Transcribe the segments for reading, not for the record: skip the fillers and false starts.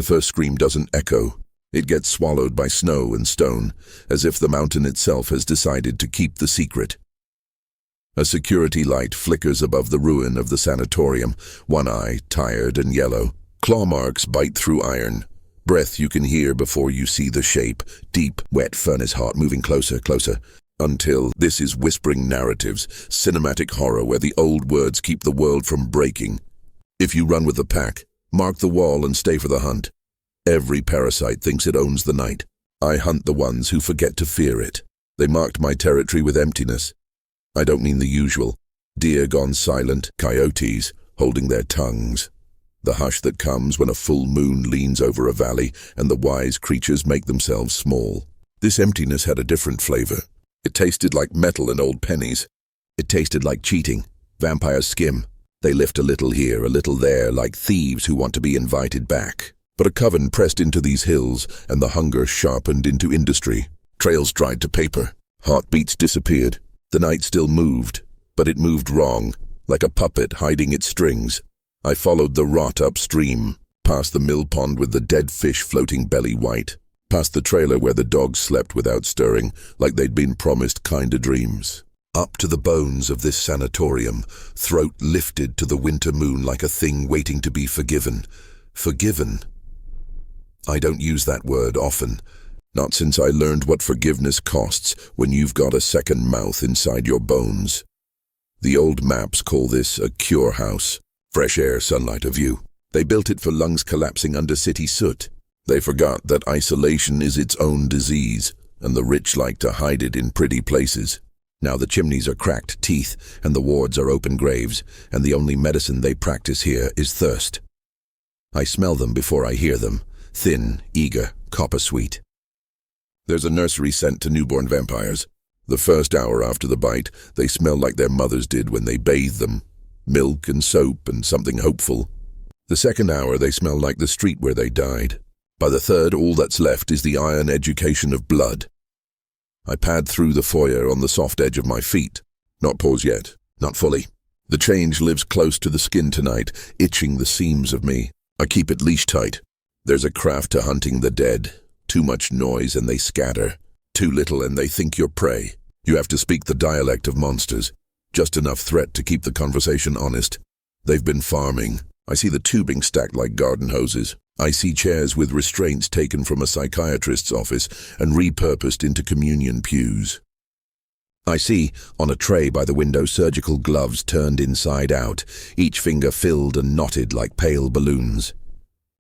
The first scream doesn't echo. It gets swallowed by snow and stone, as if the mountain itself has decided to keep the secret. A security light flickers above the ruin of the sanatorium, one eye tired and yellow. Claw marks bite through iron. Breath you can hear before you see the shape. Deep, wet furnace heart moving closer, closer. Until this is whispering narratives, cinematic horror where the old words keep the world from breaking. If you run with the pack, mark the wall and stay for the hunt. Every parasite thinks it owns the night. I hunt the ones who forget to fear it. They marked my territory with emptiness. I don't mean the usual. Deer gone silent, coyotes holding their tongues. The hush that comes when a full moon leans over a valley and the wise creatures make themselves small. This emptiness had a different flavor. It tasted like metal and old pennies. It tasted like cheating. Vampires skim. They lift a little here, a little there, like thieves who want to be invited back. But a coven pressed into these hills, and the hunger sharpened into industry. Trails dried to paper. Heartbeats disappeared. The night still moved, but it moved wrong, like a puppet hiding its strings. I followed the rot upstream, past the mill pond with the dead fish floating belly white, past the trailer where the dogs slept without stirring, like they'd been promised kinder dreams. Up to the bones of this sanatorium, throat lifted to the winter moon like a thing waiting to be forgiven. Forgiven. I don't use that word often. Not since I learned what forgiveness costs when you've got a second mouth inside your bones. The old maps call this a cure house. Fresh air, sunlight, a view. They built it for lungs collapsing under city soot. They forgot that isolation is its own disease, and the rich like to hide it in pretty places. Now the chimneys are cracked teeth, and the wards are open graves, and the only medicine they practice here is thirst. I smell them before I hear them, thin, eager, copper-sweet. There's a nursery scent to newborn vampires. The first hour after the bite, they smell like their mothers did when they bathed them. Milk and soap and something hopeful. The second hour, they smell like the street where they died. By the third, all that's left is the iron education of blood. I pad through the foyer on the soft edge of my feet. Not paws yet, not fully. The change lives close to the skin tonight, itching the seams of me. I keep it leash tight. There's a craft to hunting the dead. Too much noise and they scatter. Too little and they think you're prey. You have to speak the dialect of monsters. Just enough threat to keep the conversation honest. They've been farming. I see the tubing stacked like garden hoses. I see chairs with restraints taken from a psychiatrist's office and repurposed into communion pews. I see, on a tray by the window, surgical gloves turned inside out, each finger filled and knotted like pale balloons.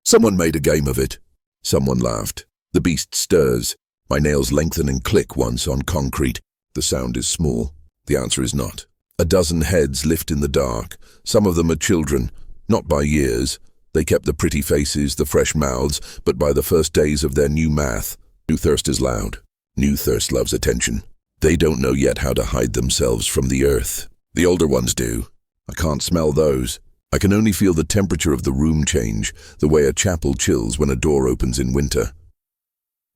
Someone made a game of it. Someone laughed. The beast stirs. My nails lengthen and click once on concrete. The sound is small. The answer is not. A dozen heads lift in the dark. Some of them are children, not by years. They kept the pretty faces, the fresh mouths, but by the first days of their new math. New thirst is loud. New thirst loves attention. They don't know yet how to hide themselves from the earth. The older ones do. I can't smell those. I can only feel the temperature of the room change, the way a chapel chills when a door opens in winter.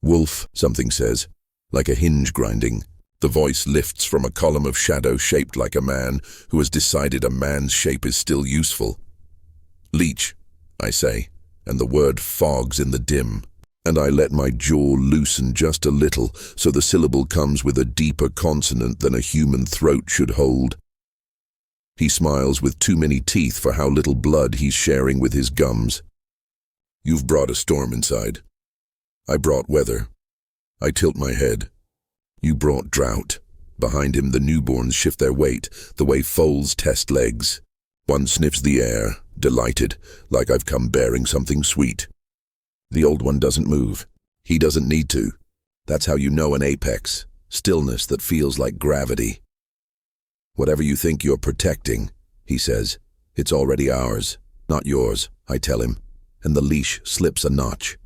Wolf, something says, like a hinge grinding. The voice lifts from a column of shadow shaped like a man who has decided a man's shape is still useful. Leech, I say, and the word fogs in the dim, and I let my jaw loosen just a little so the syllable comes with a deeper consonant than a human throat should hold. He smiles with too many teeth for how little blood he's sharing with his gums. You've brought a storm inside. I brought weather. I tilt my head. You brought drought. Behind him the newborns shift their weight, the way foals test legs. One sniffs the air, delighted, like I've come bearing something sweet. The old one doesn't move. He doesn't need to. That's how you know an apex. Stillness that feels like gravity. Whatever you think you're protecting, he says, it's already ours, not yours, I tell him, and the leash slips a notch.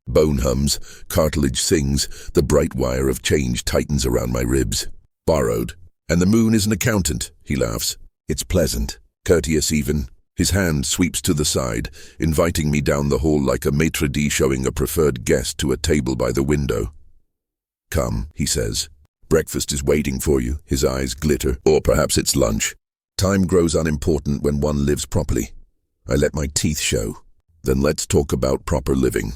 Bone hums, cartilage sings, the bright wire of change tightens around my ribs. Borrowed. And the moon is an accountant, he laughs. It's pleasant, courteous even. His hand sweeps to the side, inviting me down the hall like a maitre d' showing a preferred guest to a table by the window. Come, he says. Breakfast is waiting for you, his eyes glitter, or perhaps it's lunch. Time grows unimportant when one lives properly. I let my teeth show. Then let's talk about proper living.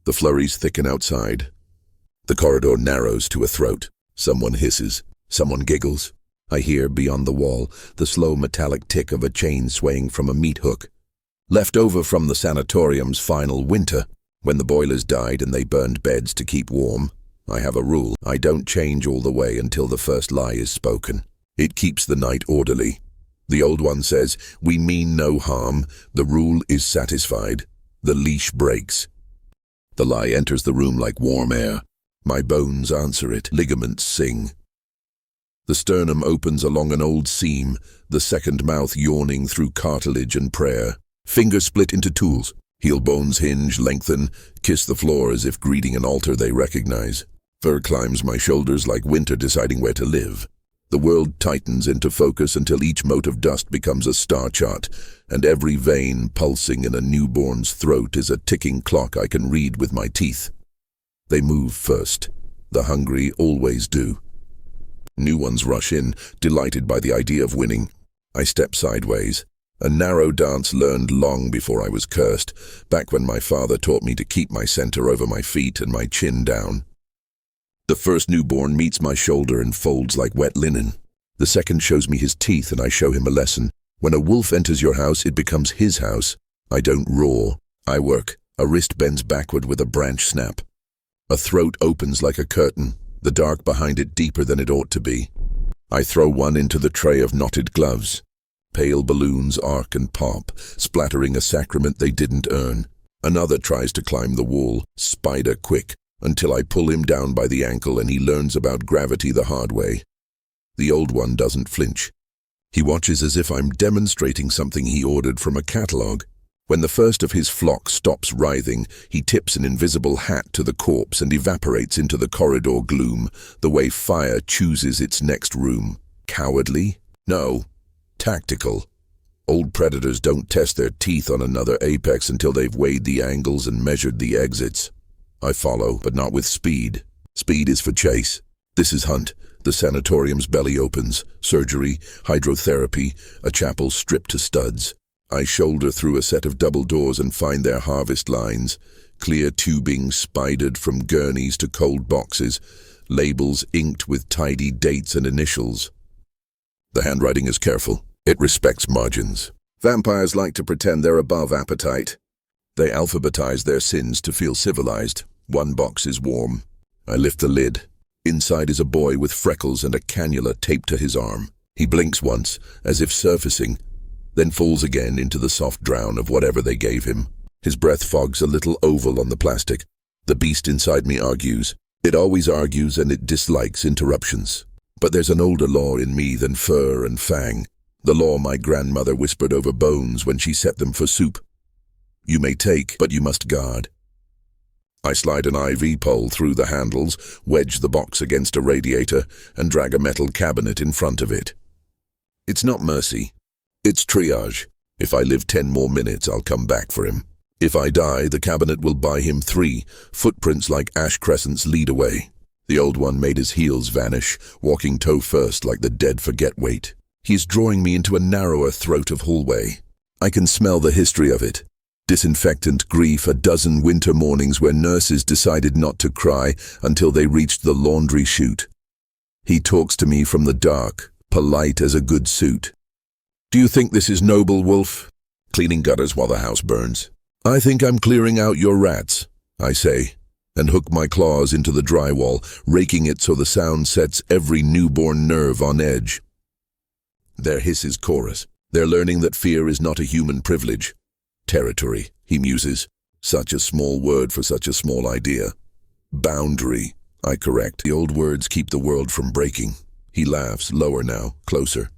The flurries thicken outside. The corridor narrows to a throat. Someone hisses. Someone giggles. I hear, beyond the wall, the slow metallic tick of a chain swaying from a meat hook. Left over from the sanatorium's final winter, when the boilers died and they burned beds to keep warm. I have a rule. I don't change all the way until the first lie is spoken. It keeps the night orderly. The old one says, we mean no harm. The rule is satisfied. The leash breaks. The lie enters the room like warm air. My bones answer it. Ligaments sing. The sternum opens along an old seam, the second mouth yawning through cartilage and prayer. Fingers split into tools. Heel bones hinge, lengthen, kiss the floor as if greeting an altar they recognize. Fur climbs my shoulders like winter deciding where to live. The world tightens into focus until each mote of dust becomes a star chart, and every vein pulsing in a newborn's throat is a ticking clock I can read with my teeth. They move first. The hungry always do. New ones rush in, delighted by the idea of winning. I step sideways. A narrow dance learned long before I was cursed, back when my father taught me to keep my center over my feet and my chin down. The first newborn meets my shoulder and folds like wet linen. The second shows me his teeth and I show him a lesson. When a wolf enters your house, it becomes his house. I don't roar. I work. A wrist bends backward with a branch snap. A throat opens like a curtain, the dark behind it deeper than it ought to be. I throw one into the tray of knotted gloves. Pale balloons arc and pop, splattering a sacrament they didn't earn. Another tries to climb the wall, spider quick, until I pull him down by the ankle and he learns about gravity the hard way. The old one doesn't flinch. He watches as if I'm demonstrating something he ordered from a catalog. When the first of his flock stops writhing, he tips an invisible hat to the corpse and evaporates into the corridor gloom, the way fire chooses its next room. Cowardly? No. Tactical. Old predators don't test their teeth on another apex until they've weighed the angles and measured the exits. I follow, but not with speed. Speed is for chase. This is hunt. The sanatorium's belly opens. Surgery, hydrotherapy, a chapel stripped to studs. I shoulder through a set of double doors and find their harvest lines. Clear tubing spidered from gurneys to cold boxes. Labels inked with tidy dates and initials. The handwriting is careful. It respects margins. Vampires like to pretend they're above appetite. They alphabetize their sins to feel civilized. One box is warm. I lift the lid. Inside is a boy with freckles and a cannula taped to his arm. He blinks once, as if surfacing, then falls again into the soft drown of whatever they gave him. His breath fogs a little oval on the plastic. The beast inside me argues. It always argues and it dislikes interruptions. But there's an older law in me than fur and fang. The law my grandmother whispered over bones when she set them for soup. You may take, but you must guard. I slide an IV pole through the handles, wedge the box against a radiator, and drag a metal cabinet in front of it. It's not mercy. It's triage. If I live 10 more minutes, I'll come back for him. If I die, the cabinet will buy him 3. Footprints like ash crescents lead away. The old one made his heels vanish, walking toe first like the dead forget weight. He's drawing me into a narrower throat of hallway. I can smell the history of it. Disinfectant grief, a dozen winter mornings where nurses decided not to cry until they reached the laundry chute. He talks to me from the dark, polite as a good suit. Do you think this is noble, Wolf? Cleaning gutters while the house burns. I think I'm clearing out your rats, I say, and hook my claws into the drywall, raking it so the sound sets every newborn nerve on edge. Their hiss is chorus. They're learning that fear is not a human privilege. Territory, he muses. Such a small word for such a small idea. Boundary, I correct. The old words keep the world from breaking. He laughs, lower now, closer.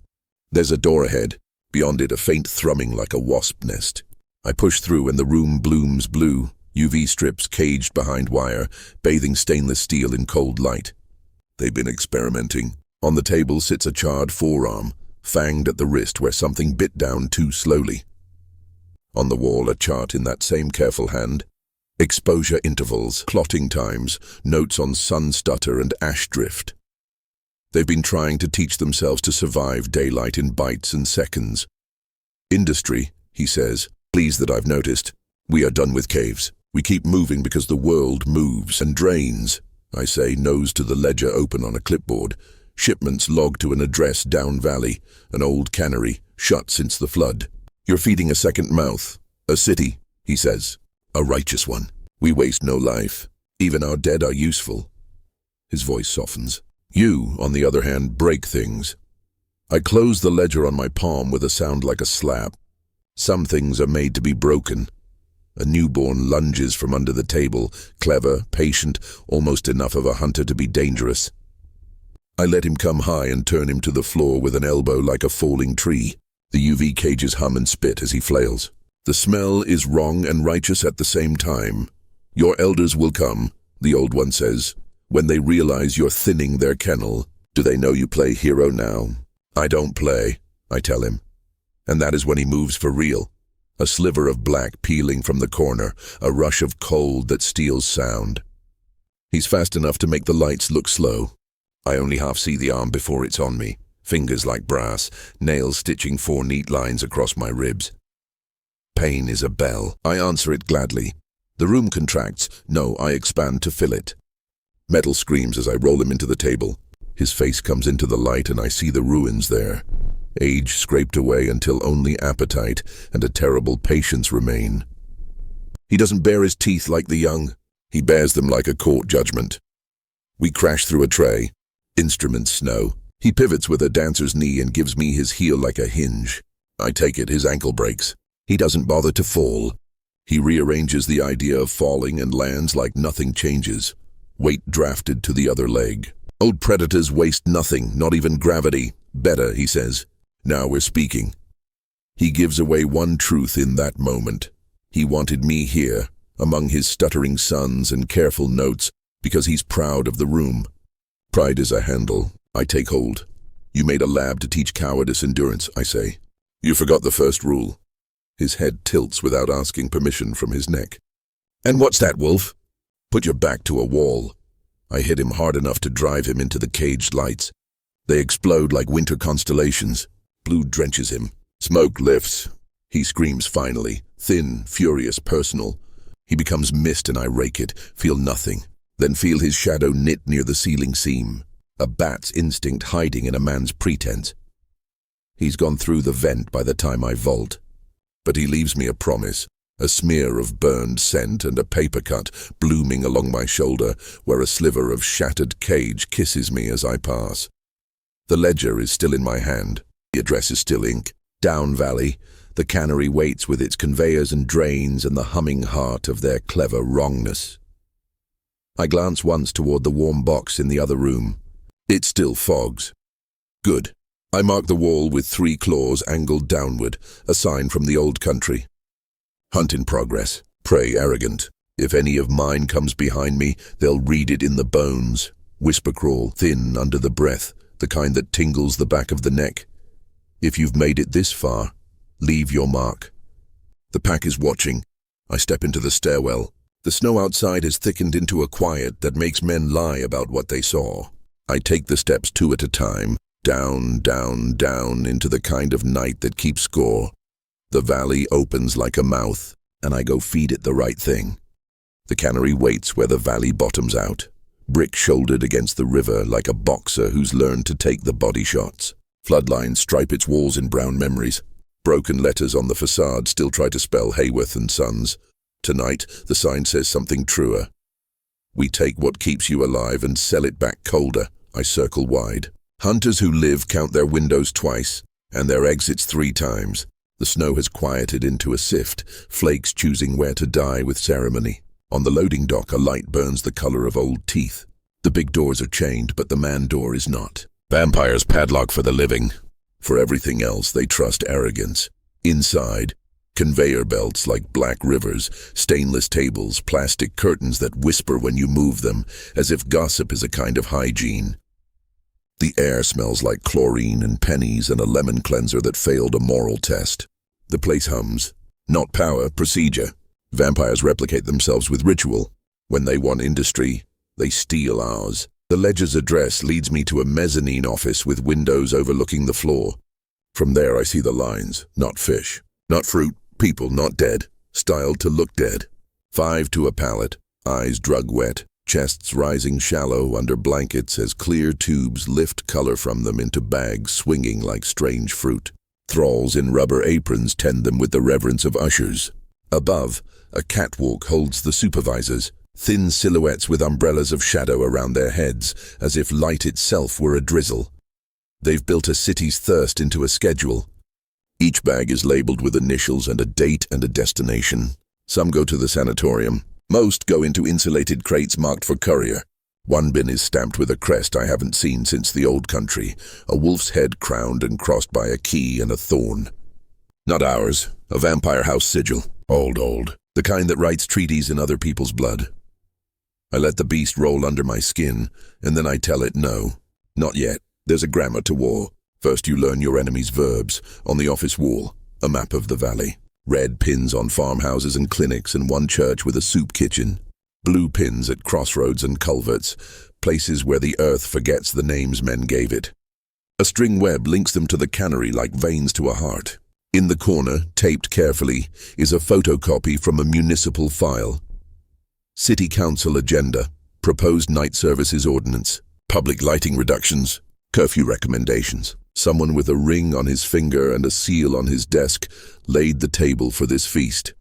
There's a door ahead. Beyond it, a faint thrumming like a wasp nest. I push through and the room blooms blue. UV strips caged behind wire, bathing stainless steel in cold light. They've been experimenting. On the table sits a charred forearm, fanged at the wrist where something bit down too slowly. On the wall, a chart in that same careful hand. Exposure intervals, clotting times, notes on sun stutter and ash drift. They've been trying to teach themselves to survive daylight in bites and seconds. Industry, he says, pleased that I've noticed. We are done with caves. We keep moving because the world moves and drains. I say, nose to the ledger open on a clipboard. Shipments logged to an address down valley, an old cannery, shut since the flood. You're feeding a second mouth. A city, he says. A righteous one. We waste no life. Even our dead are useful. His voice softens. You, on the other hand, break things. I close the ledger on my palm with a sound like a slap. Some things are made to be broken. A newborn lunges from under the table, clever, patient, almost enough of a hunter to be dangerous. I let him come high and turn him to the floor with an elbow like a falling tree. The UV cages hum and spit as he flails. The smell is wrong and righteous at the same time. Your elders will come, the old one says, when they realize you're thinning their kennel. Do they know you play hero now? I don't play, I tell him. And that is when he moves for real. A sliver of black peeling from the corner, a rush of cold that steals sound. He's fast enough to make the lights look slow. I only half see the arm before it's on me, fingers like brass, nails stitching 4 neat lines across my ribs. Pain is a bell. I answer it gladly. The room contracts. No, I expand to fill it. Metal screams as I roll him into the table. His face comes into the light and I see the ruins there. Age scraped away until only appetite and a terrible patience remain. He doesn't bare his teeth like the young. He bares them like a court judgment. We crash through a tray. Instruments snow. He pivots with a dancer's knee and gives me his heel like a hinge. I take it, his ankle breaks. He doesn't bother to fall. He rearranges the idea of falling and lands like nothing changes. Weight drafted to the other leg. Old predators waste nothing, not even gravity. Better, he says. Now we're speaking. He gives away one truth in that moment. He wanted me here, among his stuttering sons and careful notes, because he's proud of the room. Pride is a handle. I take hold. You made a lab to teach cowardice endurance, I say. You forgot the first rule. His head tilts without asking permission from his neck. And what's that, Wolf? Put your back to a wall. I hit him hard enough to drive him into the caged lights. They explode like winter constellations. Blue drenches him. Smoke lifts. He screams finally, thin, furious, personal. He becomes mist and I rake it, feel nothing, then feel his shadow knit near the ceiling seam. A bat's instinct hiding in a man's pretense. He's gone through the vent by the time I vault. But he leaves me a promise, a smear of burned scent and a paper cut blooming along my shoulder where a sliver of shattered cage kisses me as I pass. The ledger is still in my hand. The address is still ink. Down valley, the cannery waits with its conveyors and drains and the humming heart of their clever wrongness. I glance once toward the warm box in the other room. It still fogs. Good. I mark the wall with 3 claws angled downward, a sign from the old country. Hunt in progress. Prey arrogant. If any of mine comes behind me, they'll read it in the bones. Whisper crawl, thin under the breath, the kind that tingles the back of the neck. If you've made it this far, leave your mark. The pack is watching. I step into the stairwell. The snow outside has thickened into a quiet that makes men lie about what they saw. I take the steps 2 at a time, down, down, down into the kind of night that keeps score. The valley opens like a mouth, and I go feed it the right thing. The cannery waits where the valley bottoms out, brick-shouldered against the river like a boxer who's learned to take the body shots. Floodlines stripe its walls in brown memories. Broken letters on the facade still try to spell Hayworth and Sons. Tonight, the sign says something truer. We take what keeps you alive and sell it back colder. I circle wide. Hunters who live count their windows twice, and their exits 3 times. The snow has quieted into a sift, flakes choosing where to die with ceremony. On the loading dock, a light burns the color of old teeth. The big doors are chained, but the man door is not. Vampires padlock for the living. For everything else, they trust arrogance. Inside, conveyor belts like black rivers, stainless tables, plastic curtains that whisper when you move them, as if gossip is a kind of hygiene. The air smells like chlorine and pennies and a lemon cleanser that failed a moral test. The place hums. Not power, procedure. Vampires replicate themselves with ritual. When they want industry, they steal ours. The ledger's address leads me to a mezzanine office with windows overlooking the floor. From there I see the lines, not fish, not fruit, people not dead, styled to look dead. 5 to a pallet, eyes drug wet, chests rising shallow under blankets as clear tubes lift color from them into bags swinging like strange fruit. Thralls in rubber aprons tend them with the reverence of ushers. Above, a catwalk holds the supervisors, thin silhouettes with umbrellas of shadow around their heads, as if light itself were a drizzle. They've built a city's thirst into a schedule. Each bag is labeled with initials and a date and a destination. Some go to the sanatorium. Most go into insulated crates marked for courier. One bin is stamped with a crest I haven't seen since the old country, a wolf's head crowned and crossed by a key and a thorn. Not ours, a vampire house sigil. Old. The kind that writes treaties in other people's blood. I let the beast roll under my skin, and then I tell it no. Not yet. There's a grammar to war. First you learn your enemy's verbs. On the office wall, a map of the valley. Red pins on farmhouses and clinics and one church with a soup kitchen. Blue pins at crossroads and culverts, places where the earth forgets the names men gave it. A string web links them to the cannery like veins to a heart. In the corner, taped carefully, is a photocopy from a municipal file. City Council agenda, proposed night services ordinance, public lighting reductions, curfew recommendations. Someone with a ring on his finger and a seal on his desk laid the table for this feast.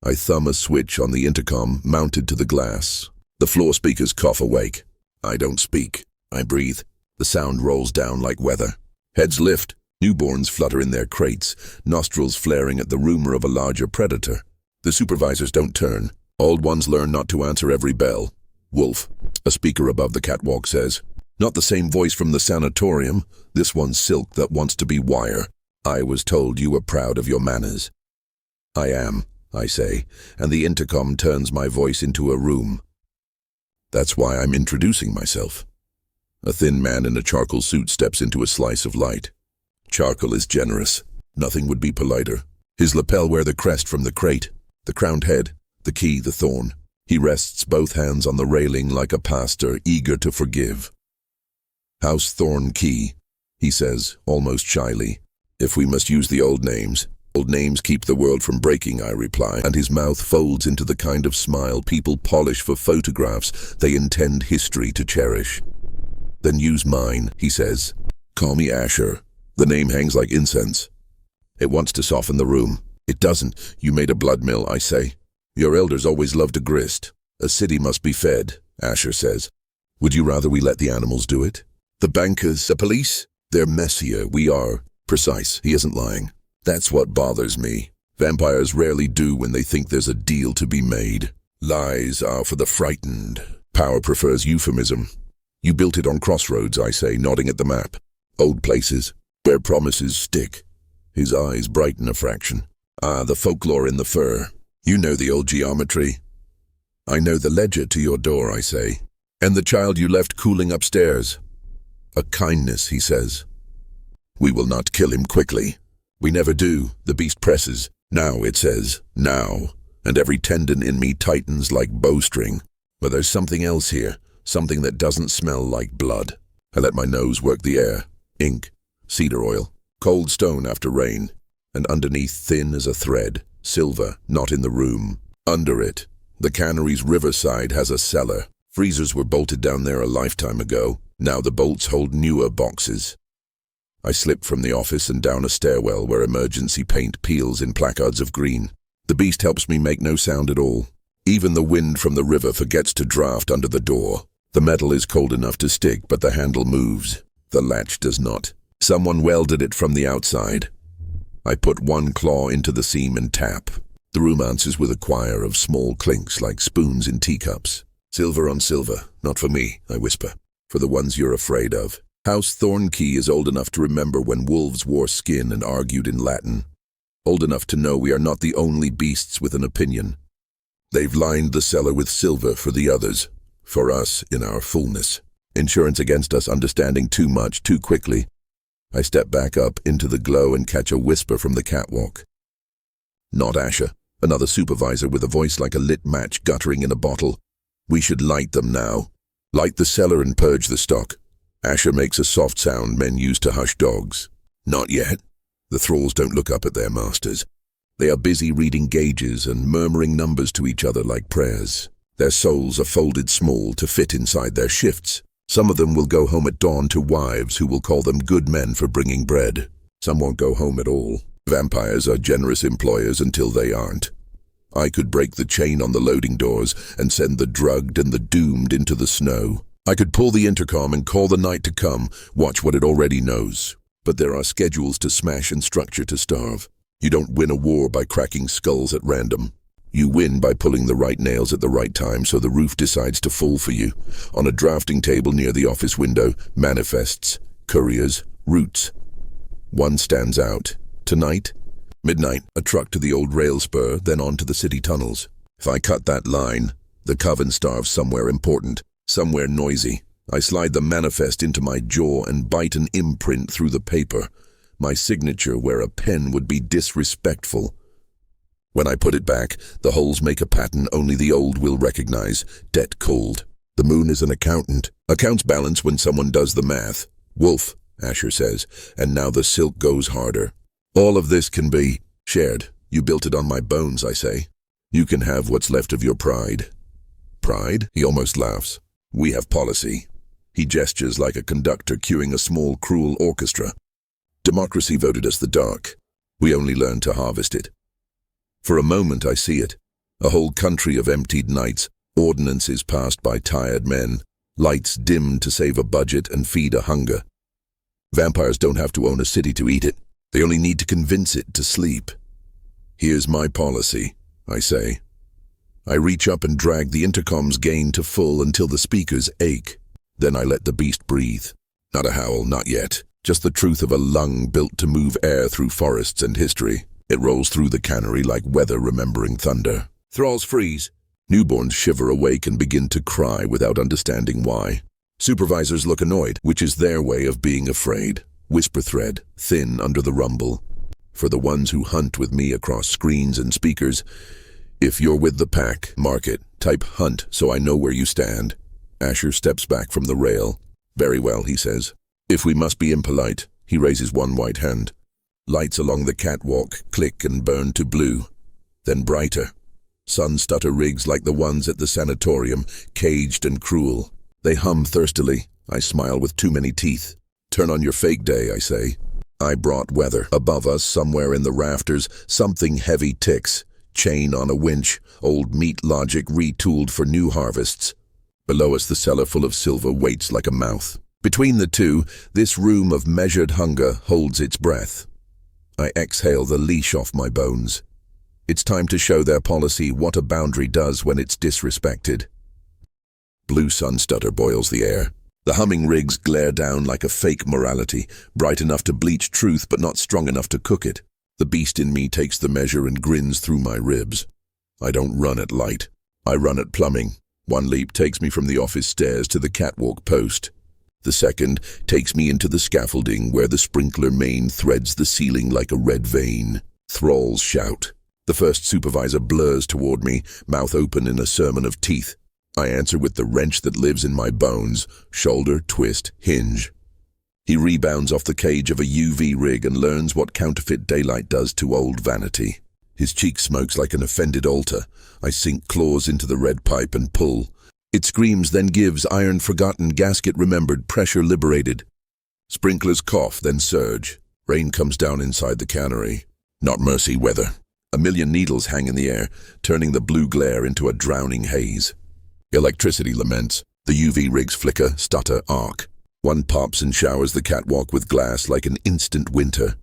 I thumb a switch on the intercom mounted to the glass. The floor speakers cough awake. I don't speak. I breathe. The sound rolls down like weather. Heads lift. Newborns flutter in their crates, nostrils flaring at the rumor of a larger predator. The supervisors don't turn. Old ones learn not to answer every bell. Wolf, a speaker above the catwalk, says. Not the same voice from the sanatorium. This one's silk that wants to be wire. I was told you were proud of your manners. I am, I say, and the intercom turns my voice into a room. That's why I'm introducing myself. A thin man in a charcoal suit steps into a slice of light. Charcoal is generous. Nothing would be politer. His lapel wear the crest from the crate, the crowned head, the key, the thorn. He rests both hands on the railing like a pastor eager to forgive. House Thorn-Key, he says, almost shyly. If we must use the old names keep the world from breaking, I reply, and his mouth folds into the kind of smile people polish for photographs they intend history to cherish. Then use mine, he says. Call me Asher. The name hangs like incense. It wants to soften the room. It doesn't. You made a blood mill, I say. Your elders always loved a grist. A city must be fed, Asher says. Would you rather we let the animals do it? The bankers, the police? They're messier. We are. Precise. He isn't lying. That's what bothers me. Vampires rarely do when they think there's a deal to be made. Lies are for the frightened. Power prefers euphemism. You built it on crossroads, I say, nodding at the map. Old places, where promises stick. His eyes brighten a fraction. Ah, the folklore in the fur. You know the old geometry. I know the ledger to your door, I say. And the child you left cooling upstairs. A kindness, he says. We will not kill him quickly. We never do, the beast presses. Now, it says, now. And every tendon in me tightens like bowstring. But there's something else here, something that doesn't smell like blood. I let my nose work the air. Ink, cedar oil, cold stone after rain. And underneath, thin as a thread, silver, not in the room. Under it, the cannery's riverside has a cellar. Freezers were bolted down there a lifetime ago. Now the bolts hold newer boxes. I slip from the office and down a stairwell where emergency paint peels in placards of green. The beast helps me make no sound at all. Even the wind from the river forgets to draft under the door. The metal is cold enough to stick, but the handle moves. The latch does not. Someone welded it from the outside. I put one claw into the seam and tap. The room answers with a choir of small clinks like spoons in teacups. Silver on silver, not for me, I whisper. For the ones you're afraid of. House Thorn-Key is old enough to remember when wolves wore skin and argued in Latin. Old enough to know we are not the only beasts with an opinion. They've lined the cellar with silver for the others, for us in our fullness. Insurance against us understanding too much too quickly. I step back up into the glow and catch a whisper from the catwalk. Not Asher, another supervisor with a voice like a lit match guttering in a bottle. We should light them now. Light the cellar and purge the stock. Asher makes a soft sound men use to hush dogs. Not yet. The thralls don't look up at their masters. They are busy reading gauges and murmuring numbers to each other like prayers. Their souls are folded small to fit inside their shifts. Some of them will go home at dawn to wives who will call them good men for bringing bread. Some won't go home at all. Vampires are generous employers until they aren't. I could break the chain on the loading doors and send the drugged and the doomed into the snow. I could pull the intercom and call the night to come, watch what it already knows. But there are schedules to smash and structure to starve. You don't win a war by cracking skulls at random. You win by pulling the right nails at the right time so the roof decides to fall for you. On a drafting table near the office window, manifests, couriers, routes. One stands out. Tonight, midnight, a truck to the old rail spur, then on to the city tunnels. If I cut that line, the coven starves somewhere important, somewhere noisy. I slide the manifest into my jaw and bite an imprint through the paper. My signature where a pen would be disrespectful. When I put it back, the holes make a pattern only the old will recognize. Debt cold. The moon is an accountant. Accounts balance when someone does the math. Wolf, Asher says, and now the silk goes harder. All of this can be shared. You built it on my bones, I say. You can have what's left of your pride. Pride? He almost laughs. We have policy. He gestures like a conductor cueing a small, cruel orchestra. Democracy voted us the dark. We only learn to harvest it. For a moment I see it. A whole country of emptied nights, ordinances passed by tired men, lights dimmed to save a budget and feed a hunger. Vampires don't have to own a city to eat it. They only need to convince it to sleep. Here's my policy, I say. I reach up and drag the intercom's gain to full until the speakers ache. Then I let the beast breathe. Not a howl, not yet. Just the truth of a lung built to move air through forests and history. It rolls through the cannery like weather remembering thunder. Thralls freeze. Newborns shiver awake and begin to cry without understanding why. Supervisors look annoyed, which is their way of being afraid. Whisper thread, thin under the rumble. For the ones who hunt with me across screens and speakers, if you're with the pack, mark it. Type hunt so I know where you stand. Asher steps back from the rail. Very well, he says. If we must be impolite, he raises one white hand. Lights along the catwalk click and burn to blue, then brighter. Sun stutter rigs like the ones at the sanatorium, caged and cruel. They hum thirstily. I smile with too many teeth. Turn on your fake day, I say. I brought weather. Above us, somewhere in the rafters, something heavy ticks. Chain on a winch, old meat logic retooled for new harvests. Below us, the cellar full of silver waits like a mouth. Between the two, this room of measured hunger holds its breath. I exhale the leash off my bones. It's time to show their policy what a boundary does when it's disrespected. Blue sun stutter boils the air. The humming rigs glare down like a fake morality, bright enough to bleach truth but not strong enough to cook it. The beast in me takes the measure and grins through my ribs. I don't run at light. I run at plumbing. One leap takes me from the office stairs to the catwalk post. The second takes me into the scaffolding where the sprinkler main threads the ceiling like a red vein. Thralls shout. The first supervisor blurs toward me, mouth open in a sermon of teeth. I answer with the wrench that lives in my bones, shoulder, twist, hinge. He rebounds off the cage of a UV rig and learns what counterfeit daylight does to old vanity. His cheek smokes like an offended altar. I sink claws into the red pipe and pull. It screams, then gives, iron forgotten, gasket remembered, pressure liberated. Sprinklers cough, then surge. Rain comes down inside the cannery. Not mercy weather. A million needles hang in the air, turning the blue glare into a drowning haze. Electricity laments. The UV rigs flicker, stutter, arc. One pops and showers the catwalk with glass like an instant winter.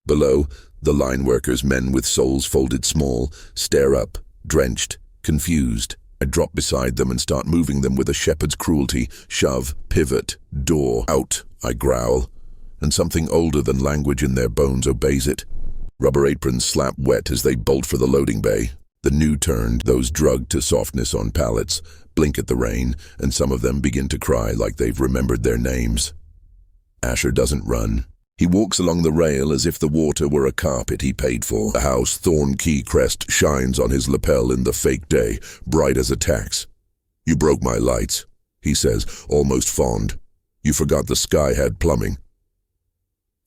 Below, the line workers, men with souls folded small, stare up, drenched, confused. I drop beside them and start moving them with a shepherd's cruelty. Shove, pivot, door, out, I growl. And something older than language in their bones obeys it. Rubber aprons slap wet as they bolt for the loading bay. The new turned, those drugged to softness on pallets, blink at the rain, and some of them begin to cry like they've remembered their names. Asher doesn't run. He walks along the rail as if the water were a carpet he paid for. The House Thorn-Key crest shines on his lapel in the fake day, bright as a tax. You broke my lights, he says, almost fond. You forgot the sky had plumbing.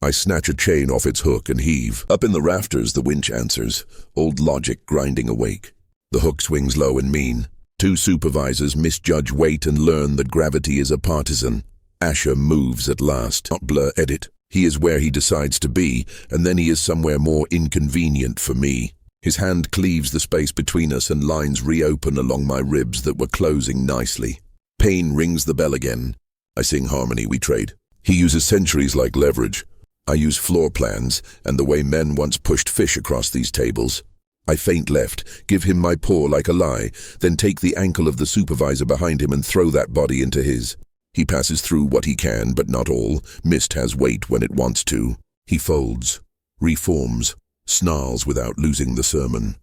I snatch a chain off its hook and heave. Up in the rafters, the winch answers, old logic grinding awake. The hook swings low and mean. 2 supervisors misjudge weight and learn that gravity is a partisan. Asher moves at last. Not blur edit. He is where he decides to be, and then he is somewhere more inconvenient for me. His hand cleaves the space between us and lines reopen along my ribs that were closing nicely. Pain rings the bell again. I sing harmony we trade. He uses centuries like leverage. I use floor plans and the way men once pushed fish across these tables. I feint left, give him my paw like a lie, then take the ankle of the supervisor behind him and throw that body into his. He passes through what he can, but not all. Mist has weight when it wants to. He folds, reforms, snarls without losing the sermon.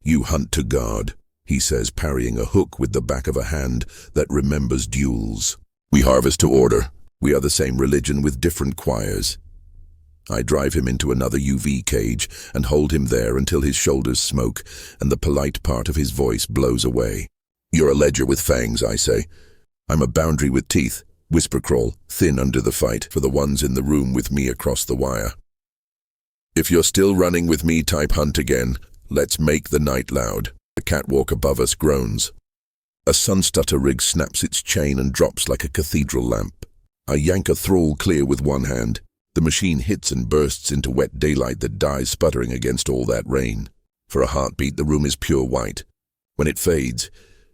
You hunt to guard, he says, parrying a hook with the back of a hand that remembers duels. We harvest to order. We are the same religion with different choirs. I drive him into another UV cage and hold him there until his shoulders smoke and the polite part of his voice blows away. You're a ledger with fangs, I say. I'm a boundary with teeth, whisper crawl, thin under the fight for the ones in the room with me across the wire. If you're still running with me, type hunt again. Let's make the night loud. The catwalk above us groans. A sunstutter rig snaps its chain and drops like a cathedral lamp. I yank a thrall clear with one hand. The machine hits and bursts into wet daylight that dies sputtering against all that rain. For a heartbeat, the room is pure white. When it fades,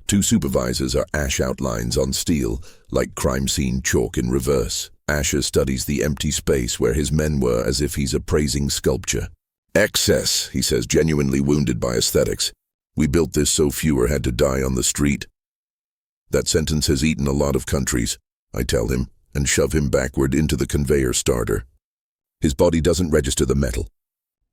2 supervisors are ash outlines on steel, like crime scene chalk in reverse. Asher studies the empty space where his men were as if he's appraising sculpture. Excess, he says, genuinely wounded by aesthetics. We built this so fewer had to die on the street. That sentence has eaten a lot of countries, I tell him, and shove him backward into the conveyor starter. His body doesn't register the metal.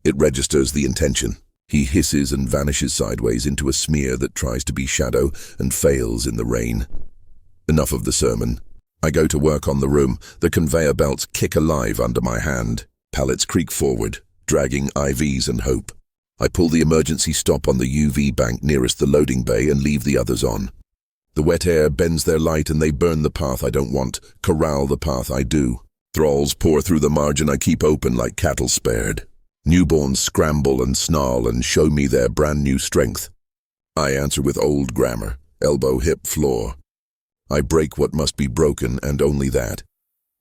It registers the intention. He hisses and vanishes sideways into a smear that tries to be shadow and fails in the rain. Enough of the sermon. I go to work on the room. The conveyor belts kick alive under my hand. Pallets creak forward, dragging IVs and hope. I pull the emergency stop on the UV bank nearest the loading bay and leave the others on. The wet air bends their light and they burn the path I don't want, corral the path I do. Thralls pour through the margin I keep open like cattle spared. Newborns scramble and snarl and show me their brand new strength. I answer with old grammar, elbow, hip, floor. I break what must be broken and only that.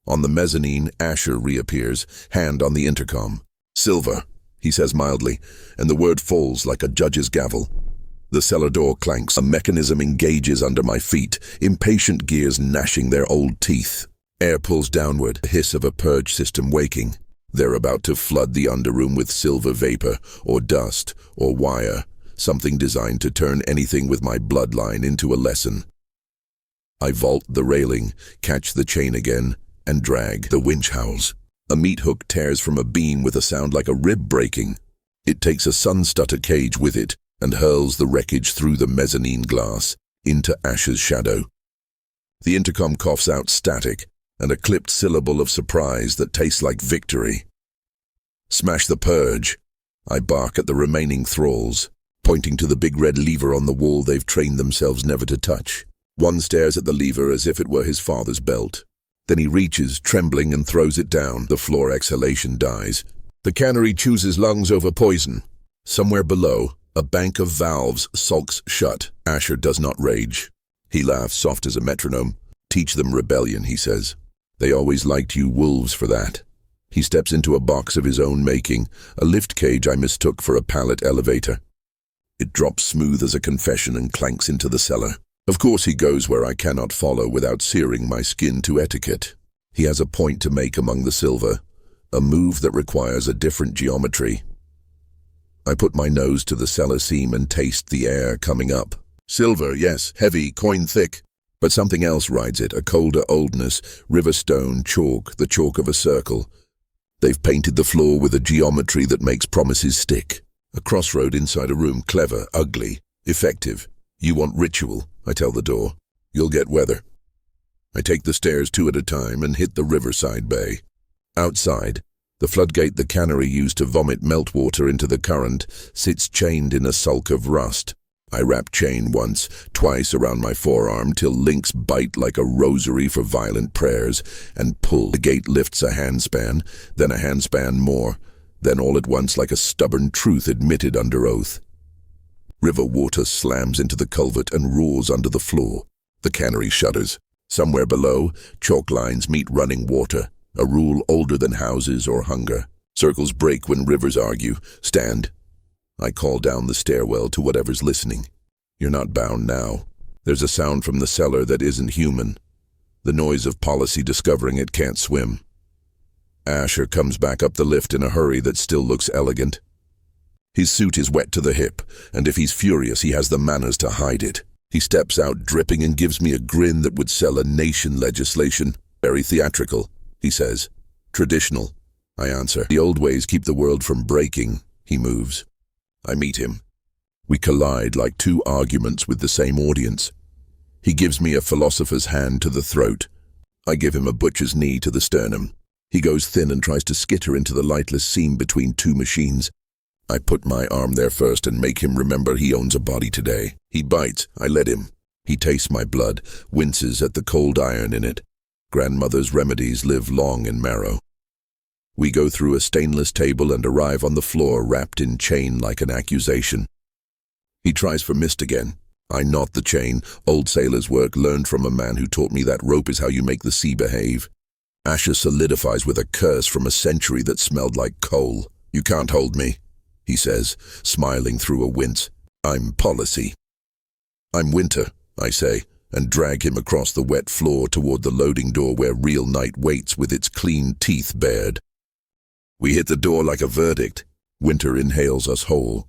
On the mezzanine, Asher reappears, hand on the intercom. Silver, he says mildly, and the word falls like a judge's gavel. The cellar door clanks, a mechanism engages under my feet, impatient gears gnashing their old teeth. Air pulls downward, the hiss of a purge system waking. They're about to flood the underroom with silver vapor, or dust, or wire, something designed to turn anything with my bloodline into a lesson. I vault the railing, catch the chain again, and drag. The winch howls. A meat hook tears from a beam with a sound like a rib breaking. It takes a sunstutter cage with it, and hurls the wreckage through the mezzanine glass, into Asher's shadow. The intercom coughs out static, and a clipped syllable of surprise that tastes like victory. Smash the purge. I bark at the remaining thralls, pointing to the big red lever on the wall they've trained themselves never to touch. One stares at the lever as if it were his father's belt. Then he reaches, trembling, and throws it down. The floor exhalation dies. The cannery chooses lungs over poison. Somewhere below, a bank of valves sulks shut. Asher does not rage. He laughs soft as a metronome. Teach them rebellion, he says. They always liked you wolves for that. He steps into a box of his own making, a lift cage I mistook for a pallet elevator. It drops smooth as a confession and clanks into the cellar. Of course he goes where I cannot follow without searing my skin to etiquette. He has a point to make among the silver, a move that requires a different geometry. I put my nose to the cellar seam and taste the air coming up. Silver, yes, heavy, coin thick. But something else rides it, a colder oldness, river stone, chalk, the chalk of a circle. They've painted the floor with a geometry that makes promises stick. A crossroad inside a room, clever, ugly, effective. You want ritual, I tell the door. You'll get weather. I take the stairs 2 at a time and hit the riverside bay. Outside, the floodgate the cannery used to vomit meltwater into the current sits chained in a sulk of rust. I wrap chain once, twice around my forearm till links bite like a rosary for violent prayers, and pull. The gate lifts a handspan, then a handspan more, then all at once like a stubborn truth admitted under oath. River water slams into the culvert and roars under the floor. The cannery shudders. Somewhere below, chalk lines meet running water, a rule older than houses or hunger. Circles break when rivers argue. Stand. I call down the stairwell to whatever's listening. You're not bound now. There's a sound from the cellar that isn't human. The noise of policy discovering it can't swim. Asher comes back up the lift in a hurry that still looks elegant. His suit is wet to the hip, and if he's furious, he has the manners to hide it. He steps out dripping and gives me a grin that would sell a nation legislation. Very theatrical, he says. Traditional, I answer. The old ways keep the world from breaking. He moves. I meet him. We collide like two arguments with the same audience. He gives me a philosopher's hand to the throat. I give him a butcher's knee to the sternum. He goes thin and tries to skitter into the lightless seam between two machines. I put my arm there first and make him remember he owns a body today. He bites. I let him. He tastes my blood, winces at the cold iron in it. Grandmother's remedies live long in marrow. We go through a stainless table and arrive on the floor wrapped in chain like an accusation. He tries for mist again. I knot the chain. Old sailor's work, learned from a man who taught me that rope is how you make the sea behave. Asher solidifies with a curse from a century that smelled like coal. You can't hold me, he says, smiling through a wince. I'm policy. I'm winter, I say, and drag him across the wet floor toward the loading door where real night waits with its clean teeth bared. We hit the door like a verdict. Winter inhales us whole.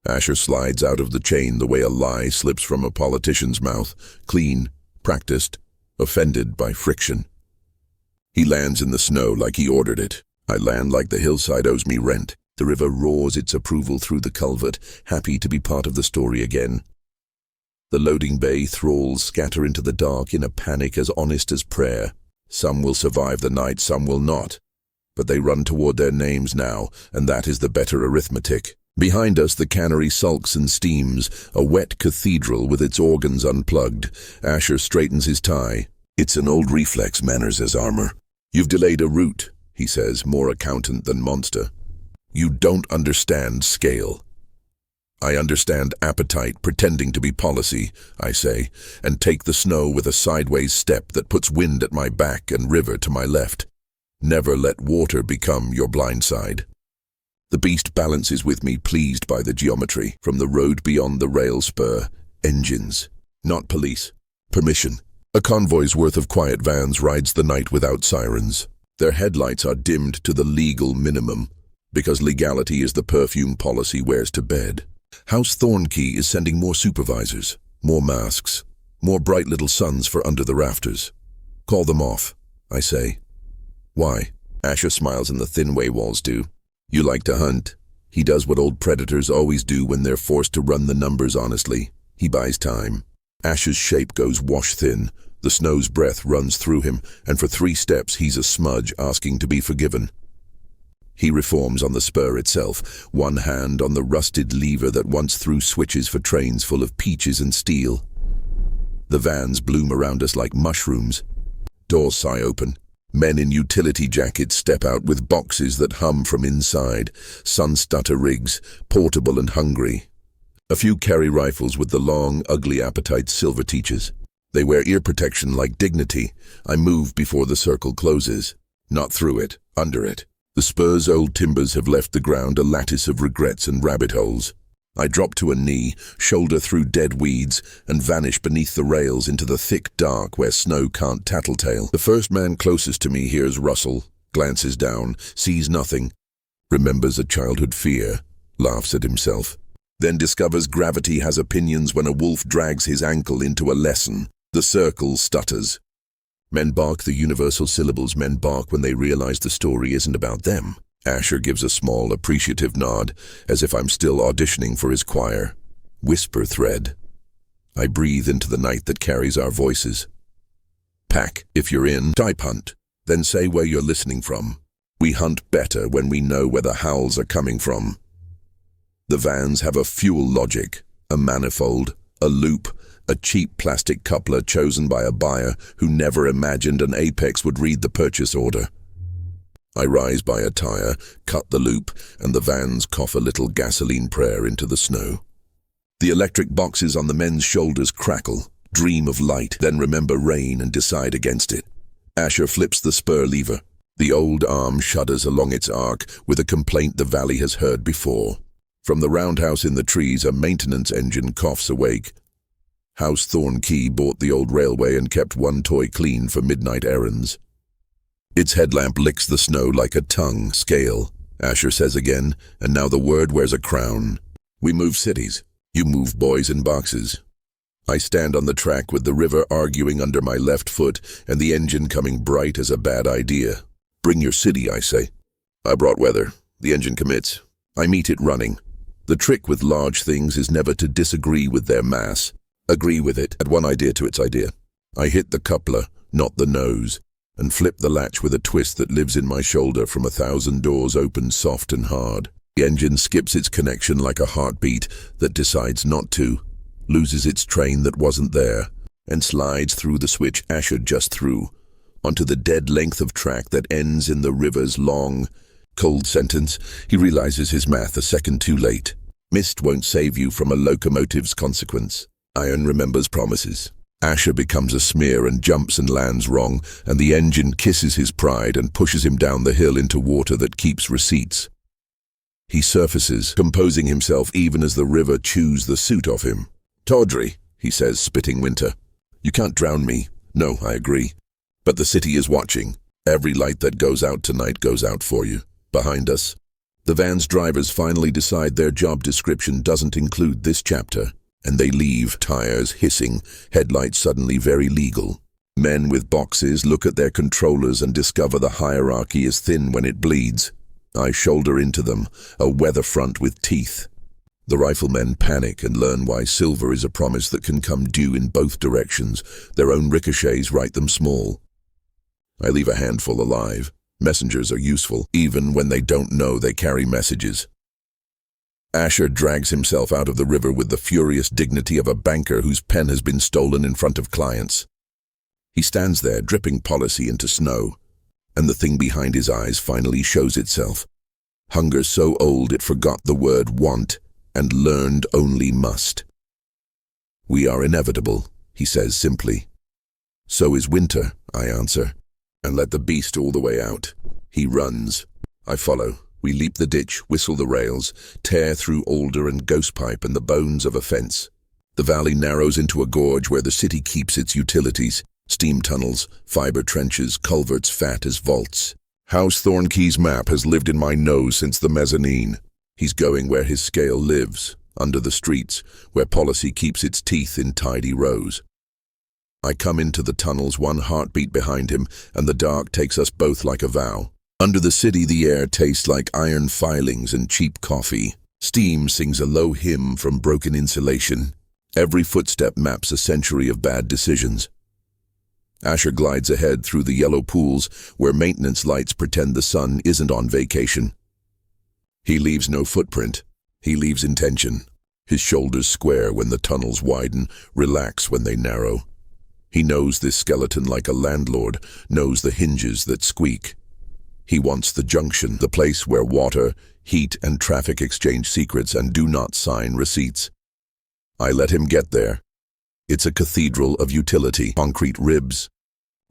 Asher slides out of the chain the way a lie slips from a politician's mouth, clean, practiced, offended by friction. He lands in the snow like he ordered it. I land like the hillside owes me rent. The river roars its approval through the culvert, happy to be part of the story again. The loading bay thralls scatter into the dark in a panic as honest as prayer. Some will survive the night, some will not. But they run toward their names now, and that is the better arithmetic. Behind us, the cannery sulks and steams, a wet cathedral with its organs unplugged. Asher straightens his tie. It's an old reflex, manners as armor. You've delayed a route, he says, more accountant than monster. You don't understand scale. I understand appetite, pretending to be policy, I say, and take the snow with a sideways step that puts wind at my back and river to my left. Never let water become your blind side. The beast balances with me, pleased by the geometry. From the road beyond the rail spur, engines, not police. Permission. A convoy's worth of quiet vans rides the night without sirens. Their headlights are dimmed to the legal minimum, because legality is the perfume policy wears to bed. House Thorn-Key is sending more supervisors, more masks, more bright little suns for under the rafters. Call them off, I say. Why? Asher smiles in the thin way walls do. You like to hunt. He does what old predators always do when they're forced to run the numbers honestly. He buys time. Asher's shape goes wash-thin. The snow's breath runs through him, and for 3 steps he's a smudge asking to be forgiven. He reforms on the spur itself, one hand on the rusted lever that once threw switches for trains full of peaches and steel. The vans bloom around us like mushrooms. Doors sigh open. Men in utility jackets step out with boxes that hum from inside, sun-stutter rigs, portable and hungry. A few carry rifles with the long, ugly appetite silver teachers. They wear ear protection like dignity. I move before the circle closes. Not through it, under it. The spur's old timbers have left the ground a lattice of regrets and rabbit holes. I drop to a knee, shoulder through dead weeds, and vanish beneath the rails into the thick dark where snow can't tattletale. The first man closest to me hears rustle, glances down, sees nothing, remembers a childhood fear, laughs at himself, then discovers gravity has opinions when a wolf drags his ankle into a lesson. The circle stutters. Men bark the universal syllables. Men bark when they realize the story isn't about them. Asher gives a small, appreciative nod, as if I'm still auditioning for his choir. Whisper thread. I breathe into the night that carries our voices. Pack, if you're in. Type hunt. Then say where you're listening from. We hunt better when we know where the howls are coming from. The vans have a fuel logic. A manifold, a loop, a cheap plastic coupler chosen by a buyer who never imagined an apex would read the purchase order. I rise by a tire, cut the loop, and the vans cough a little gasoline prayer into the snow. The electric boxes on the men's shoulders crackle, dream of light, then remember rain and decide against it. Asher flips the spur lever. The old arm shudders along its arc with a complaint the valley has heard before. From the roundhouse in the trees, a maintenance engine coughs awake. House Thorn-Key bought the old railway and kept one toy clean for midnight errands. Its headlamp licks the snow like a tongue scale, Asher says again, and now the word wears a crown. We move cities. You move boys in boxes. I stand on the track with the river arguing under my left foot and the engine coming bright as a bad idea. Bring your city, I say. I brought weather. The engine commits. I meet it running. The trick with large things is never to disagree with their mass. Agree with it, add one idea to its idea. I hit the coupler, not the nose, and flip the latch with a twist that lives in my shoulder from 1,000 doors open soft and hard. The engine skips its connection like a heartbeat that decides not to, loses its train that wasn't there, and slides through the switch Asher just threw, onto the dead length of track that ends in the river's long, cold sentence. He realizes his math a second too late. Mist won't save you from a locomotive's consequence. Iron remembers promises. Asher becomes a smear and jumps and lands wrong, and the engine kisses his pride and pushes him down the hill into water that keeps receipts. He surfaces, composing himself even as the river chews the suit off him. Tawdry, he says, spitting winter. You can't drown me. No, I agree. But the city is watching. Every light that goes out tonight goes out for you. Behind us, the van's drivers finally decide their job description doesn't include this chapter, and they leave, tires hissing, headlights suddenly very legal. Men with boxes look at their controllers and discover the hierarchy is thin when it bleeds. I shoulder into them, a weather front with teeth. The riflemen panic and learn why silver is a promise that can come due in both directions. Their own ricochets write them small. I leave a handful alive. Messengers are useful, even when they don't know they carry messages. Asher drags himself out of the river with the furious dignity of a banker whose pen has been stolen in front of clients. He stands there, dripping policy into snow, and the thing behind his eyes finally shows itself. Hunger so old it forgot the word want and learned only must. We are inevitable, he says simply. So is winter, I answer, and let the beast all the way out. He runs. I follow. We leap the ditch, whistle the rails, tear through alder and ghost-pipe and the bones of a fence. The valley narrows into a gorge where the city keeps its utilities, steam tunnels, fiber trenches, culverts fat as vaults. House Thorn-Key's map has lived in my nose since the mezzanine. He's going where his scale lives, under the streets, where policy keeps its teeth in tidy rows. I come into the tunnels, one heartbeat behind him, and the dark takes us both like a vow. Under the city, the air tastes like iron filings and cheap coffee. Steam sings a low hymn from broken insulation. Every footstep maps a century of bad decisions. Asher glides ahead through the yellow pools where maintenance lights pretend the sun isn't on vacation. He leaves no footprint. He leaves intention. His shoulders square when the tunnels widen, relax when they narrow. He knows this skeleton like a landlord, knows the hinges that squeak. He wants the junction, the place where water, heat, and traffic exchange secrets and do not sign receipts. I let him get there. It's a cathedral of utility, concrete ribs,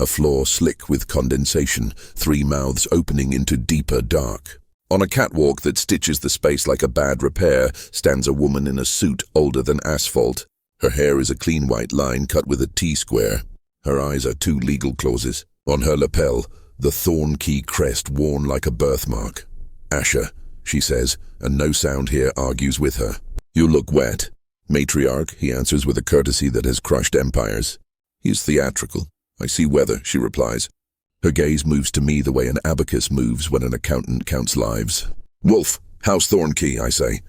a floor slick with condensation, 3 mouths opening into deeper dark. On a catwalk that stitches the space like a bad repair stands a woman in a suit older than asphalt. Her hair is a clean white line cut with a T-square. Her eyes are 2 legal clauses. On her lapel, the Thorn-Key crest worn like a birthmark. Asher, she says, and no sound here argues with her. You look wet. Matriarch, he answers with a courtesy that has crushed empires. He is theatrical. I see weather, she replies. Her gaze moves to me the way an abacus moves when an accountant counts lives. Wolf, House Thorn-Key, I say.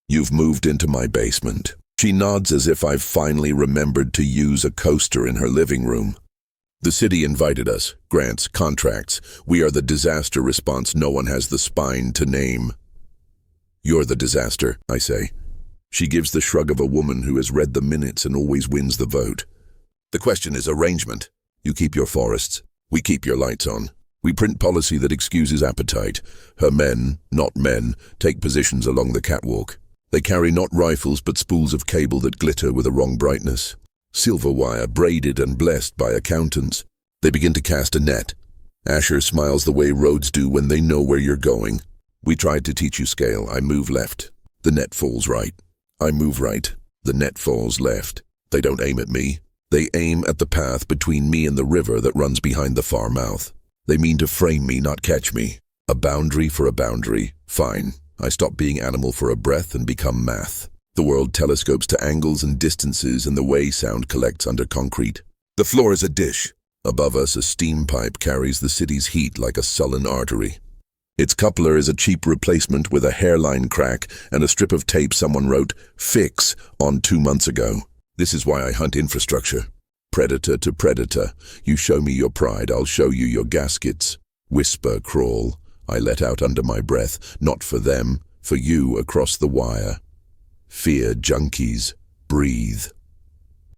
You've moved into my basement. She nods as if I've finally remembered to use a coaster in her living room. The city invited us, grants, contracts. We are the disaster response no one has the spine to name. You're the disaster, I say. She gives the shrug of a woman who has read the minutes and always wins the vote. The question is arrangement. You keep your forests. We keep your lights on. We print policy that excuses appetite. Her men, not men, take positions along the catwalk. They carry not rifles but spools of cable that glitter with a wrong brightness. Silver wire braided and blessed by accountants. They begin to cast a net. Asher smiles the way roads do when they know where you're going. We tried to teach you scale. I move left. The net falls right. I move right. The net falls left. They don't aim at me. They aim at the path between me and the river that runs behind the far mouth. They mean to frame me, not catch me. A boundary for a boundary. Fine. I stop being animal for a breath and become math. The world telescopes to angles and distances and the way sound collects under concrete. The floor is a dish. Above us, a steam pipe carries the city's heat like a sullen artery. Its coupler is a cheap replacement with a hairline crack and a strip of tape someone wrote, "Fix," on 2 months ago. This is why I hunt infrastructure. Predator to predator. You show me your pride, I'll show you your gaskets. Whisper, crawl. I let out under my breath, not for them, for you across the wire. Fear junkies, breathe.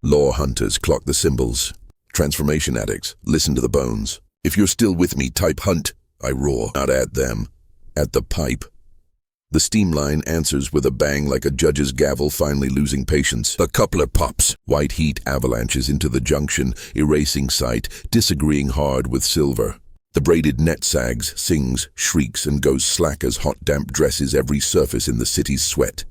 Law hunters clock the symbols. Transformation addicts, listen to the bones. If you're still with me, type hunt. I roar, not at them, at the pipe. The steam line answers with a bang like a judge's gavel finally losing patience. The coupler pops. White heat avalanches into the junction, erasing sight, disagreeing hard with silver. The braided net sags, sings, shrieks, and goes slack as hot damp dresses every surface in the city's sweat.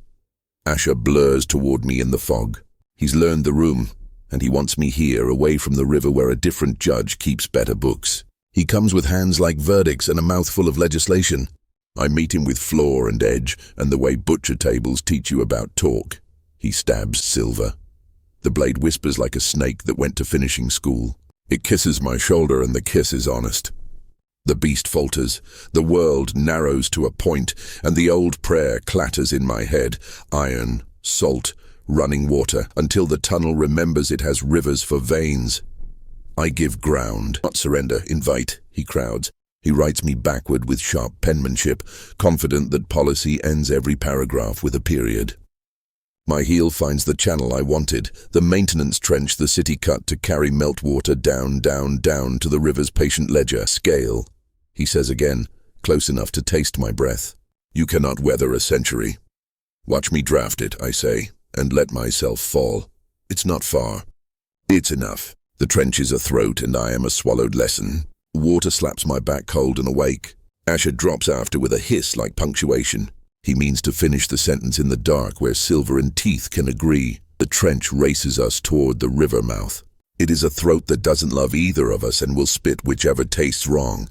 Asher blurs toward me in the fog. He's learned the room, and he wants me here, away from the river where a different judge keeps better books. He comes with hands like verdicts and a mouthful of legislation. I meet him with flaw and edge, and the way butcher tables teach you about talk. He stabs silver. The blade whispers like a snake that went to finishing school. It kisses my shoulder, and the kiss is honest. The beast falters, the world narrows to a point, and the old prayer clatters in my head. Iron, salt, running water, until the tunnel remembers it has rivers for veins. I give ground, not surrender, invite, he crowds. He writes me backward with sharp penmanship, confident that policy ends every paragraph with a period. My heel finds the channel I wanted, the maintenance trench the city cut to carry meltwater down, down, down to the river's patient ledger. Scale, he says again, close enough to taste my breath. You cannot weather a century. Watch me draft it, I say, and let myself fall. It's not far. It's enough. The trench is a throat, and I am a swallowed lesson. Water slaps my back cold and awake. Asher drops after with a hiss like punctuation. He means to finish the sentence in the dark where silver and teeth can agree. The trench races us toward the river mouth. It is a throat that doesn't love either of us and will spit whichever tastes wrong.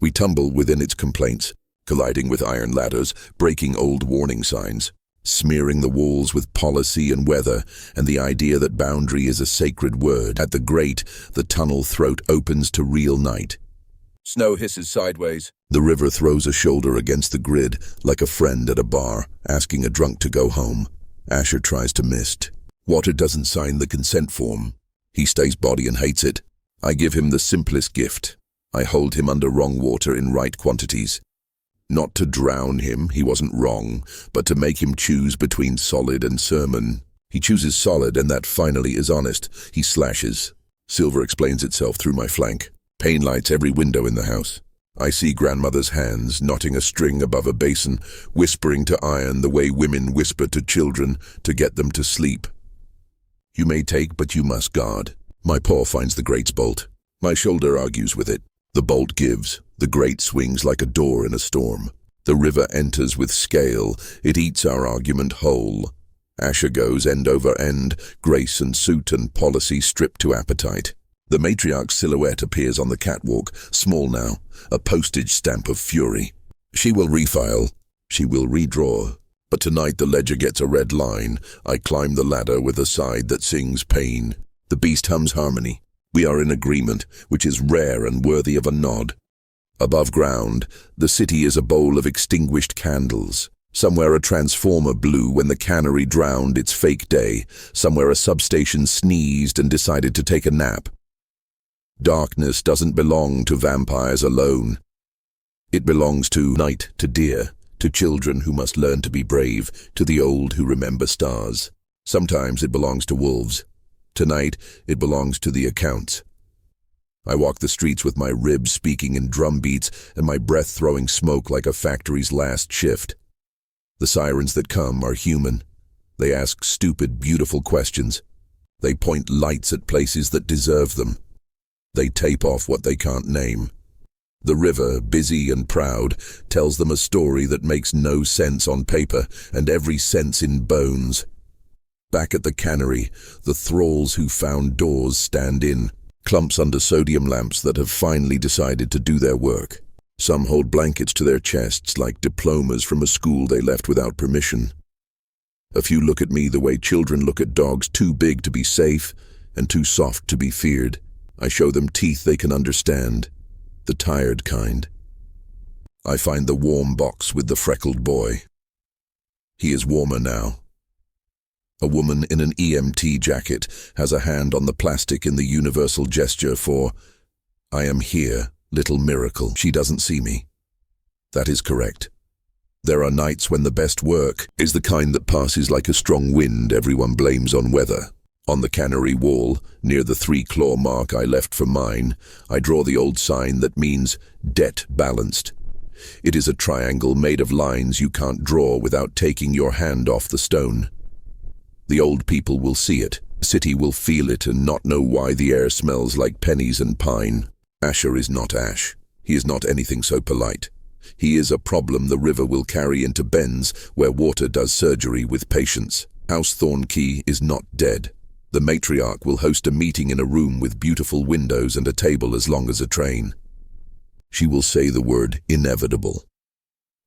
We tumble within its complaints, colliding with iron ladders, breaking old warning signs, smearing the walls with policy and weather, and the idea that boundary is a sacred word. At the grate, the tunnel throat opens to real night. Snow hisses sideways. The river throws a shoulder against the grid, like a friend at a bar, asking a drunk to go home. Asher tries to mist. Water doesn't sign the consent form. He stays body and hates it. I give him the simplest gift. I hold him under wrong water in right quantities. Not to drown him, he wasn't wrong, but to make him choose between solid and sermon. He chooses solid, and that finally is honest. He slashes. Silver explains itself through my flank. Pain lights every window in the house. I see grandmother's hands knotting a string above a basin, whispering to iron the way women whisper to children to get them to sleep. You may take, but you must guard. My paw finds the grate's bolt. My shoulder argues with it. The bolt gives. The grate swings like a door in a storm. The river enters with scale. It eats our argument whole. Asher goes end over end, grace and suit and policy stripped to appetite. The matriarch's silhouette appears on the catwalk, small now, a postage stamp of fury. She will refile. She will redraw. But tonight the ledger gets a red line. I climb the ladder with a side that sings pain. The beast hums harmony. We are in agreement, which is rare and worthy of a nod. Above ground, the city is a bowl of extinguished candles. Somewhere a transformer blew when the cannery drowned its fake day. Somewhere a substation sneezed and decided to take a nap. Darkness doesn't belong to vampires alone. It belongs to night, to deer, to children who must learn to be brave, to the old who remember stars. Sometimes it belongs to wolves. Tonight, it belongs to the accounts. I walk the streets with my ribs speaking in drum beats and my breath throwing smoke like a factory's last shift. The sirens that come are human. They ask stupid, beautiful questions. They point lights at places that deserve them. They tape off what they can't name. The river, busy and proud, tells them a story that makes no sense on paper and every sense in bones. Back at the cannery, the thralls who found doors stand in, clumps under sodium lamps that have finally decided to do their work. Some hold blankets to their chests like diplomas from a school they left without permission. A few look at me the way children look at dogs too big to be safe and too soft to be feared. I show them teeth they can understand, the tired kind. I find the warm box with the freckled boy. He is warmer now. A woman in an EMT jacket has a hand on the plastic in the universal gesture for, "I am here, little miracle." She doesn't see me. That is correct. There are nights when the best work is the kind that passes like a strong wind everyone blames on weather. On the cannery wall, near the 3-claw mark I left for mine, I draw the old sign that means debt balanced. It is a triangle made of lines you can't draw without taking your hand off the stone. The old people will see it, the city will feel it and not know why the air smells like pennies and pine. Asher is not Ash. He is not anything so polite. He is a problem the river will carry into bends where water does surgery with patience. House Thorn-Key is not dead. The matriarch will host a meeting in a room with beautiful windows and a table as long as a train. She will say the word inevitable.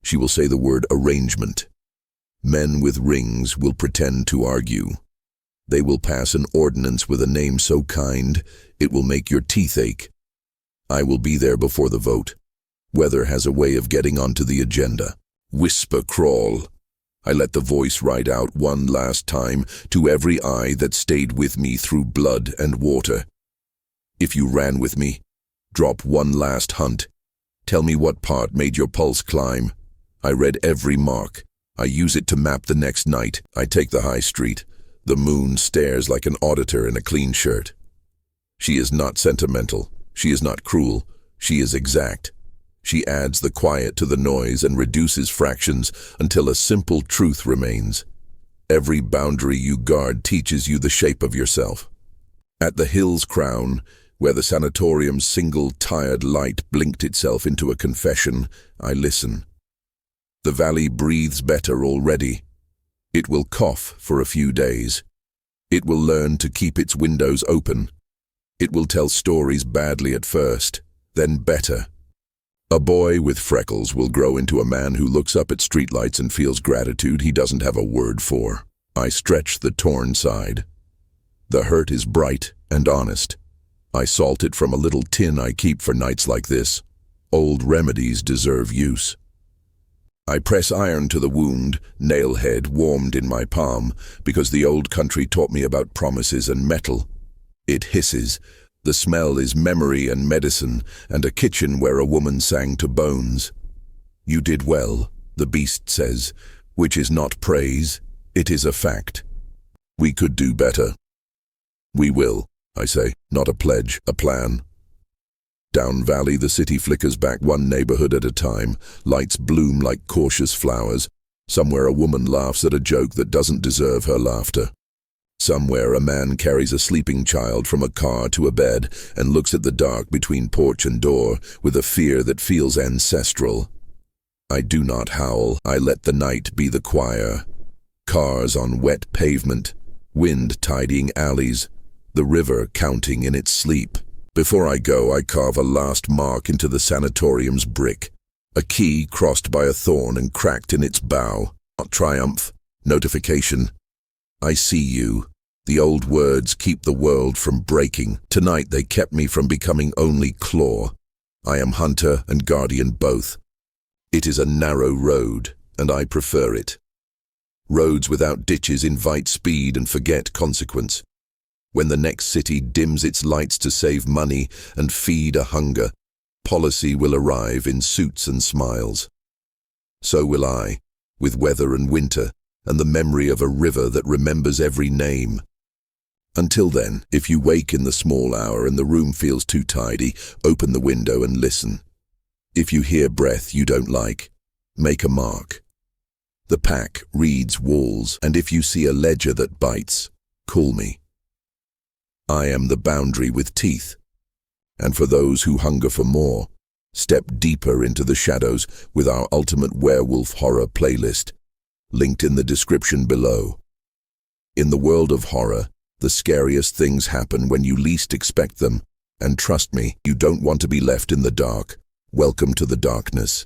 She will say the word arrangement. Men with rings will pretend to argue. They will pass an ordinance with a name so kind, it will make your teeth ache. I will be there before the vote. Weather has a way of getting onto the agenda. Whisper crawl. I let the voice ride out one last time to every eye that stayed with me through blood and water. If you ran with me, drop one last hunt. Tell me what part made your pulse climb. I read every mark. I use it to map the next night. I take the high street. The moon stares like an auditor in a clean shirt. She is not sentimental. She is not cruel. She is exact. She adds the quiet to the noise and reduces fractions until a simple truth remains. Every boundary you guard teaches you the shape of yourself. At the hill's crown, where the sanatorium's single tired light blinked itself into a confession, I listen. The valley breathes better already. It will cough for a few days. It will learn to keep its windows open. It will tell stories badly at first, then better. A boy with freckles will grow into a man who looks up at streetlights and feels gratitude he doesn't have a word for. I stretch the torn side. The hurt is bright and honest. I salt it from a little tin I keep for nights like this. Old remedies deserve use. I press iron to the wound, nail head warmed in my palm, because the old country taught me about promises and metal. It hisses. The smell is memory and medicine, and a kitchen where a woman sang to bones. You did well, the beast says, which is not praise, it is a fact. We could do better. We will, I say, not a pledge, a plan. Down valley, the city flickers back one neighborhood at a time. Lights bloom like cautious flowers. Somewhere a woman laughs at a joke that doesn't deserve her laughter. Somewhere a man carries a sleeping child from a car to a bed and looks at the dark between porch and door with a fear that feels ancestral. I do not howl. I let the night be the choir. Cars on wet pavement, wind tidying alleys, the river counting in its sleep. Before I go, I carve a last mark into the sanatorium's brick. A key crossed by a thorn and cracked in its bow. Not triumph, notification. I see you. The old words keep the world from breaking. Tonight they kept me from becoming only claw. I am hunter and guardian both. It is a narrow road, and I prefer it. Roads without ditches invite speed and forget consequence. When the next city dims its lights to save money and feed a hunger, policy will arrive in suits and smiles. So will I, with weather and winter, and the memory of a river that remembers every name. Until then, if you wake in the small hour and the room feels too tidy, open the window and listen. If you hear breath you don't like, make a mark. The pack reads walls, and if you see a ledger that bites, call me. I am the boundary with teeth, and for those who hunger for more, step deeper into the shadows with our ultimate werewolf horror playlist, linked in the description below. In the world of horror, the scariest things happen when you least expect them, and trust me, you don't want to be left in the dark. Welcome to the darkness.